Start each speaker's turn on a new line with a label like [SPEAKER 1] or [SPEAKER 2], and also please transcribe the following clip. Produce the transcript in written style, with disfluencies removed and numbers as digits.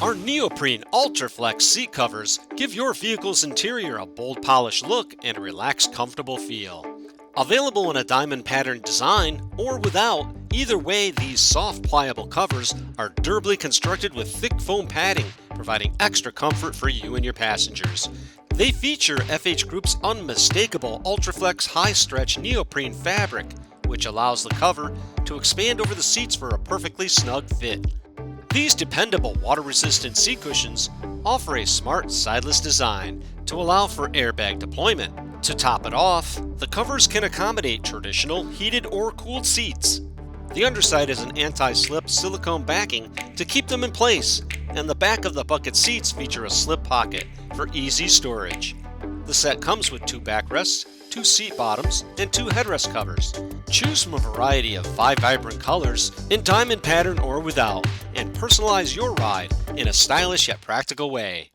[SPEAKER 1] Our Neoprene Ultraflex seat covers give your vehicle's interior a bold, polished look and a relaxed, comfortable feel. Available in a diamond pattern design or without, either way, these soft, pliable covers are durably constructed with thick foam padding, providing extra comfort for you and your passengers. They feature FH Group's unmistakable Ultraflex high-stretch neoprene fabric, which allows the cover to expand over the seats for a perfectly snug fit. These dependable water-resistant seat cushions offer a smart sideless design to allow for airbag deployment. To top it off, the covers can accommodate traditional heated or cooled seats. The underside is an anti-slip silicone backing to keep them in place, and the back of the bucket seats feature a slip pocket for easy storage. The set comes with 2 backrests, 2 seat bottoms, and 2 headrest covers. Choose from a variety of 5 vibrant colors in diamond pattern or without, and personalize your ride in a stylish yet practical way.